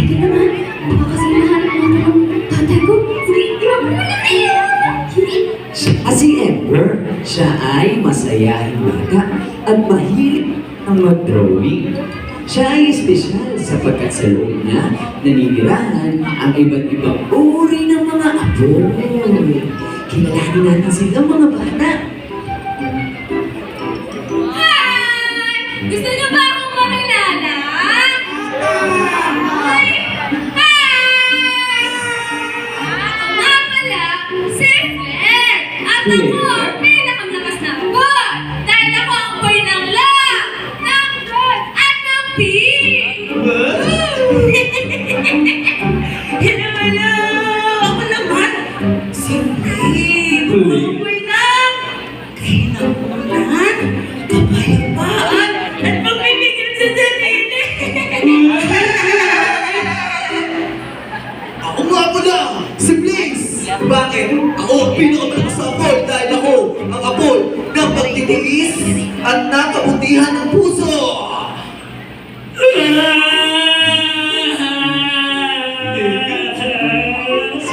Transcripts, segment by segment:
Teka naman, baka kasi hinahanap na ako ng tatay ko. Sige, iwan mo na kayo! Siya si Ember. Siya ay masayahin bata at mahilig ang mag-drawing. Siya ay espesyal sapagkat sa loob niya naninirahan ang iba't ibang uri ng mga apoy. Kilalanin natin silang mga bata. Hi! Gusto niyo ba akong makilala? Hi! Hi! Ako nga pala, si Claire! At ako ang pinakamlakas na apoy! Dahil ako ang apoy ng love, ng God, at ng peace! Hello, hello! Ako naman, si Flame! Apoy ng kinabulan, kapayapaan, at pagbibigyan sa sarili! Ako nga pala, si Blaze! Bakit? Ako ang pinakamalakas sa apoy dahil ako ang apoy ng pagtitiis at nakabutihan ng puso!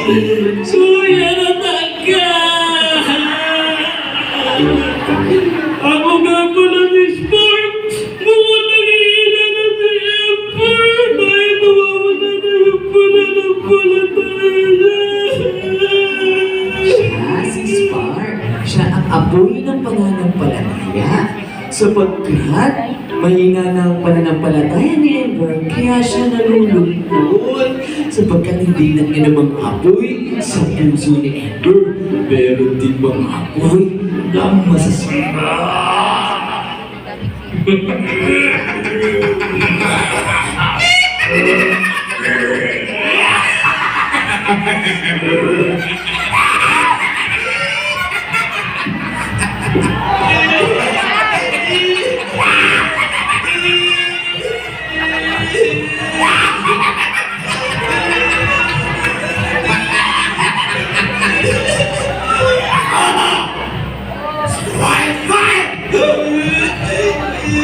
Kuya na taga! Ako nga pala si Spark! Mga nangihina na si Ember! Dahil nawawala na yung pananampalataya! Siya si Spark. Siya ang apoy ng pananampalataya. Sapagkat mahina na ang pananampalataya ni Ember, kaya siya nalulungkot. Sapagkat hindi na niya namang apoy sa puso ni Ember. Meron din mga apoy na masasira.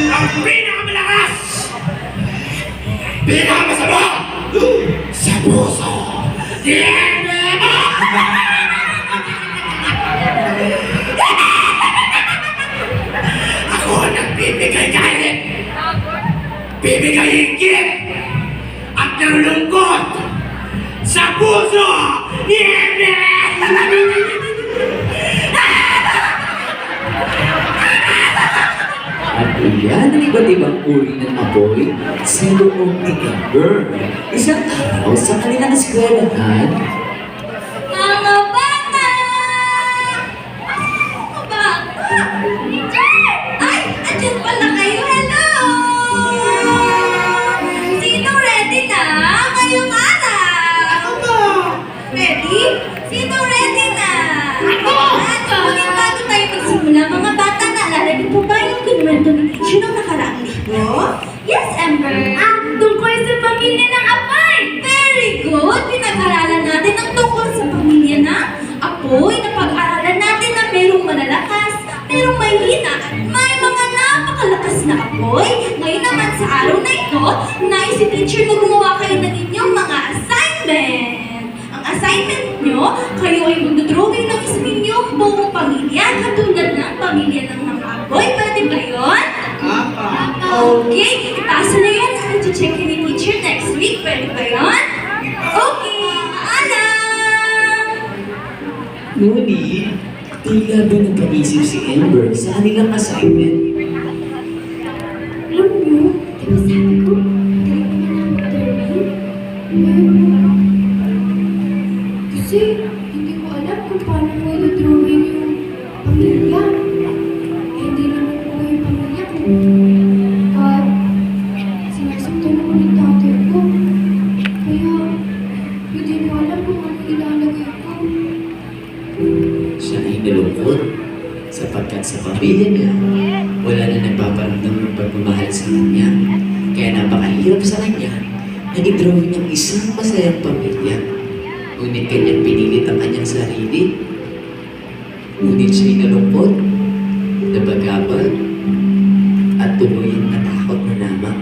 Ang pinakamalakas! Pinakamasama! Sa puso! Ako ang nagbibigay kahit bibigay higit at ng lungkot sa puso ni At iyan ang iba't ibang uri ng apoy sa loob ni Ember. Isang araw sa kanilang eskwelahan, Mga bata! Mga bata! Teacher! Ay! Andyan pala kayo! Hello! Sino ready na ngayong araw? Ako ba? Ready? Sino ready na? Ako! Ngunit bago tayo magsimula, mga bata, naalala niyo po ba yung kinwento ni teacher ng nakaraang linggo? Yes, Ember! Tungkol sa pamilya ng apoy! Very good! Pinag-aralan natin ang tungkol sa pamilya ng apoy. Napag-aralan natin na merong malalakas, merong mahina, at may mga napakalakas na apoy. Ngayon naman sa araw na ito, nais si teacher na gumawa kayo ng inyong mga assignment. Ang assignment nyo, kayo ay magdodrawing ng isa ninyong buong pamilya, katulad ng pamilya ng mga apoy. Pwede ba yun? Okay, ipasa na yun. I'll check in ni teacher next week. Pwede ba yun? Okay, paalam! ngunit tila ba nagkaisip si Ember sa kanilang assignment. Alam mo, di ba sabi ko, kasi hindi ko alam kung paano ko i-drawing yung pamilya. Eh, hindi naman po yung pamilya ko. At sinasaktan ako ng tatay ko. Kaya, hindi ko alam kung ano ilalagay ko. Siya ay nalungkot sapagkat sa pamilya niya, wala na nagpaparamdam ng pagmamahal sa kanya. Kaya napakahirap sa kanya na i-drawing ang isang masayang pamilya. Ngunit kanyang pinilit ang kanyang sarili. Ngunit siya'y nalungkot, nabagabal, at tuluyang natakot na lamang.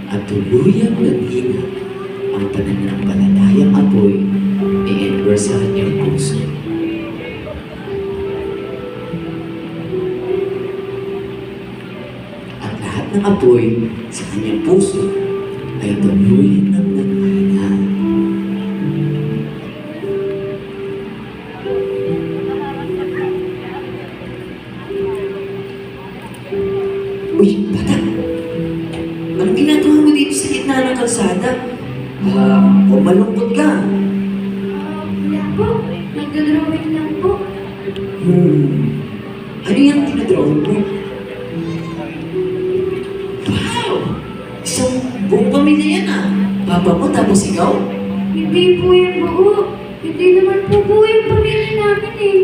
At tuluyang naghina ang pananampalatayang apoy ni Edward sa kanyang puso. At lahat ng apoy sa kanyang puso ay tuluyan ng naghana. Uy, bata! Anong ginagawa mo dito sa gitna ng kalsada? O malungkot ka? Wala po. Nagdodrawing lang po. Ano yung tinadrawing mo? Wow! Isang buong pamilya yan ah. Papa mo tapos ikaw? Hindi po yung buo. Hindi naman po buo yung pamilya namin eh.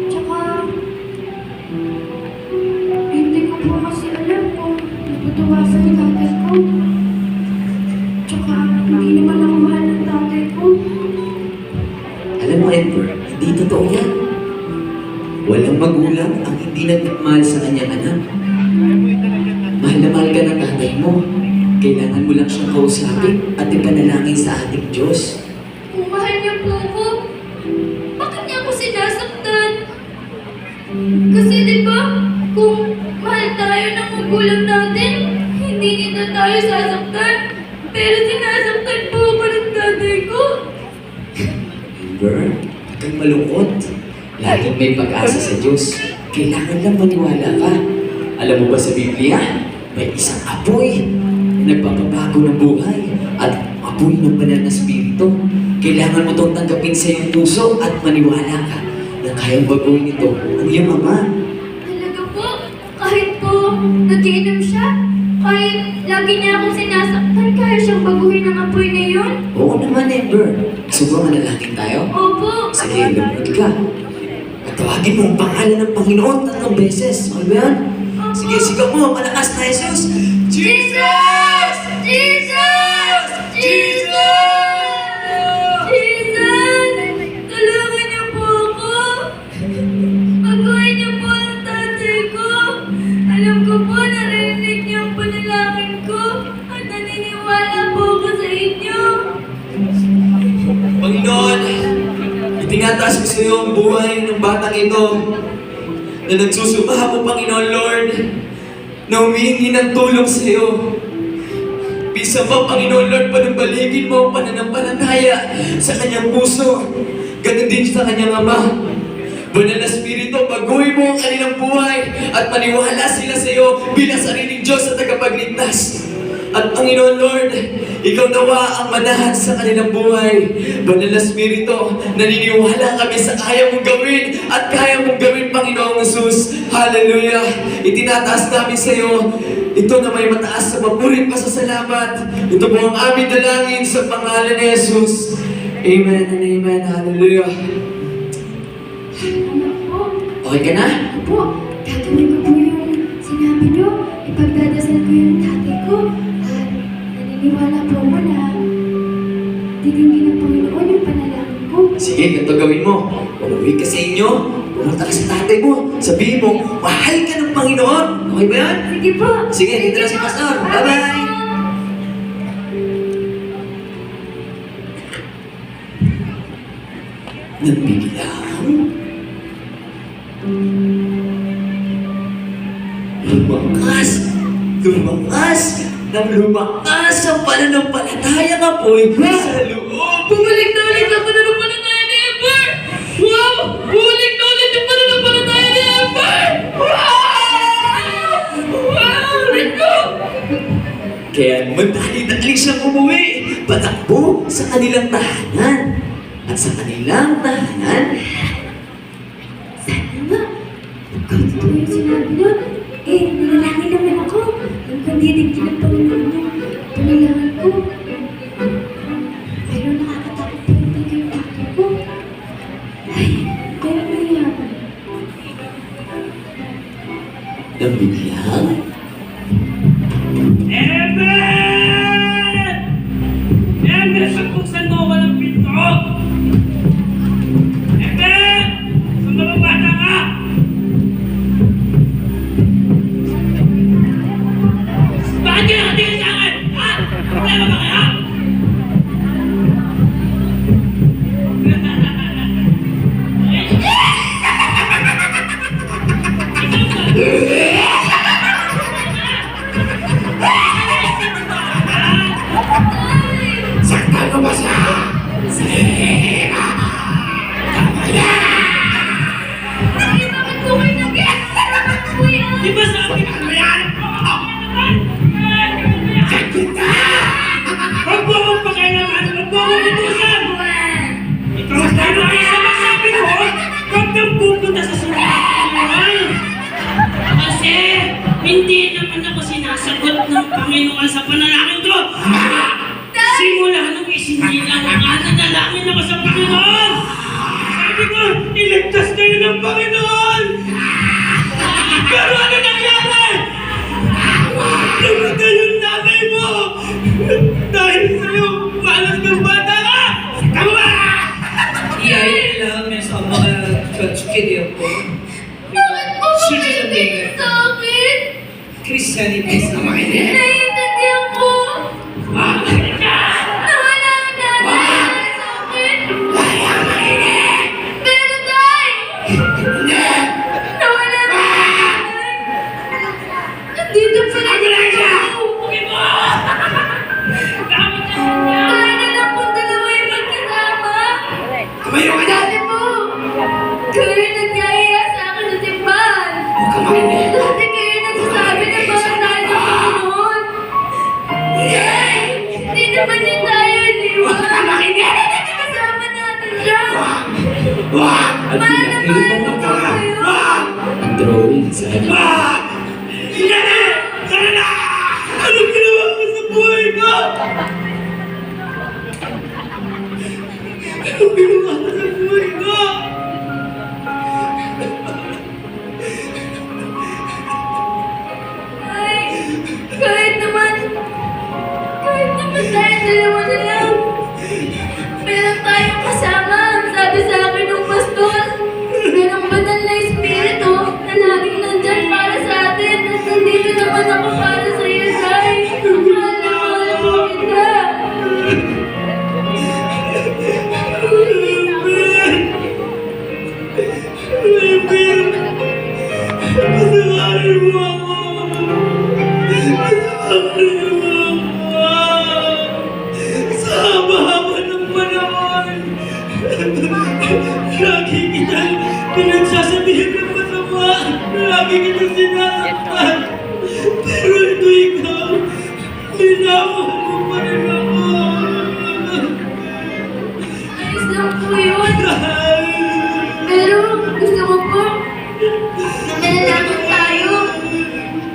Tsaka, hindi ko po kasi alam kung natutuwa sa tatay ko. Tsaka, hindi naman ako mahal ng tatay ko. Alam mo, Edward, hindi totoo yan. Walang magulang ang hindi nagmamahal sa kanyang anak. Mahal na mahal ka ng tatay mo. Kailangan mo lang siyang kausapin at ipanalangin sa ating Diyos. Kung mahal niya po ako, bakit niya ako sinasaktan? Kasi di ba, kung mahal tayo ng magulang natin, hindi nito tayo sasaktan. Pero sinasaktan po ako ng tatay ko. Edward, huwag kang malungkot. Laging may pag-asa sa Diyos. Kailangan lang maniwala ka. Alam mo ba sa Biblia, may isang apoy na nagpapabago ng buhay at apoy ng banal na spirito. Kailangan mo itong tanggapin sa iyong puso at maniwala ka na kayang baguhin ito ang iyong ama. Talaga po, kahit po nag-iinom siya, kahit lagi niya akong sinasaktan, kaya siyang baguhin ang apoy na yun? Oo naman, Edward. Gusto mo manalangin tayo? Opo. Sige, lumod ka. At tawagin mo ang pangalan ng Panginoon 3 beses. Ano ba yan? Sige, sigaw mo. Malakas na Jesus! Jesus! Jesus! Jesus! Jesus! Tulungan niyo po ako! Baguhin niyo po ang tatay ko! Alam ko po narinig niyo ang panalangin ko at naniniwala po ako sa inyo! Panginoon, itinataas ko sa iyo ang buhay ng batang ito na nagsusumpa po, Panginoon Lord, na humihingi ng tulong sa iyo. Bisa pa, Panginoon Lord, panubaligin mo ang pananampalataya sa kanyang puso. Ganun din sa kanyang ama. Banal na Espiritu, baguhin mo ang kanilang buhay at maniwala sila sa iyo bilang sariling Diyos at tagapagligtas. At Panginoon Lord, Ikaw nawa ang manahan sa kanilang buhay. Banal na Espiritu, naniniwala kami sa kaya mong gawin at kaya mong gawin, Panginoong Jesus. Hallelujah! Itinataas namin sa iyo ito na may mataas sa mapuring pasasalamat. Ito po ang aming dalangin sa pangalan ni Jesus. Amen and amen. Hallelujah. Ano po? Okay ka na? Opo, gagawin ko po yung sinabi niyo. Ipagdadasal ko yung tatay ko. At naniniwala po ako na titingin ng Panginoon yung panalangin ko. Sige, ganito gawin mo. Umuwi ka sa inyo, pumunta ka sa tatay mo, sabihin mo, mahal ka ng Panginoon. Okay ba yan? Sige po. Sige, dito na si Pastor. Bye-bye. Nagbiglang lumakas ang pananampalatayang apoy sa loob. Bumalik na ulit ang pananampalataya ni Ember! Wow! Bumalik na ulit ang pananampalataya ni Ember! Wow! Wow! Rico! Kaya magdali-dali siyang umuwi, patakbo sa kanilang tahanan. At sa kanilang tahanan, Sana nga. Kung totoo yung sinabi niyo, nanalangin naman ako. Ang pandidig ng Panginoon yung panalangin ko. Pero nakakatakot pa rin talaga yung tatay ko. Ay, pero mayaman. nang biglang Ember! Ember, buksan mo ako ng pinto! Ember! Saan ba bang bata ka? Bakit ka nakatingin sa akin? Ha? Problema ba kaya? sa panalangin ko. Simula nung isinilang ang nanalangin ako sa Panginoon. Sabi ko, iligtas kayo ng Panginoon. Pero ano nangyari? Namatay yung nanay mo. Dahil sa'yo, malas ng bata ka. Tama ba? Iyayin lang sa mga church kid po. Bakit po ba kayo ganyan sa akin? Christianity sa mga Naiintindihan ko. Nawala ang nanay sa akin. Pero tay! Nawala ang nanay. Nandito pa rin ako. Tayo na lang pong dalawa yung magkasama. Tumayo ka dyan! Dati po, kayo nagkaya sa akin sa simbahan. Huwag ka makinig! Dati kayo nagsasabi na baka tayo ng Panginoon. Hindi naman niya tayo iniwan. Kasama natin siya. At Mahal na pinakita mahal mo ko kayo. ang drawing sa kanya. Tara na! Anong ginawa mo sa buhay ko? Anong ginawa mo sa buhay ko? Ay, kahit naman tayo dalawa na lang. Meron tayong kasama. Sabi sa akin ng pastor, merong banal na espiritu na laging nandyan para sa atin. At nandito naman ako para sa iyo, Tay. Mahal na mahal ko kita. Patawarin mo ako! Patawarin mo ako! Sa haba-haba ng panahon, lagi kitang pinagsasabihan ng masama, lagi kitang sinasaktan. Pero ito ikaw, minamahal mo pa rin ako. Ayos lang po yun. Pero gusto ko po na manalangin tayo.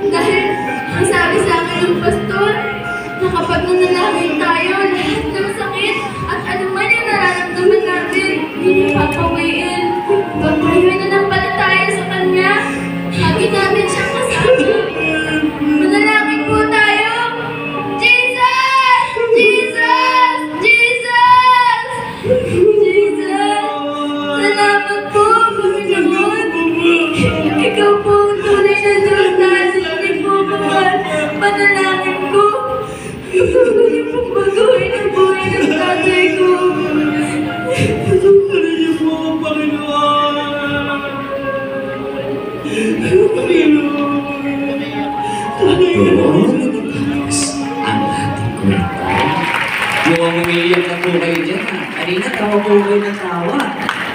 Dahil ang sabi sa akin ng pastor, na kapag nanalangin tayo, lahat ng sakit at anuman yung nararamdaman natin, hindi papawiin. Pag tayo nanampalataya sa Kanya, lagi natin siyang kasama. Manalangin po tayo. Jesus! Jesus! Jesus! Jesus! Salamat po, Panginoon. Ikaw po ang tunay na Diyos natin. Hindi po mahal. Panalangin ko. Hindi po baguhin ang buhay ng tatay ko. Patawarin niyo po ako, Panginoon. Panginoon. Doon natapos ang ating kwento. Yung umiiyak na po kayo dyan ha. Kanina tawa po kayo ng tawa.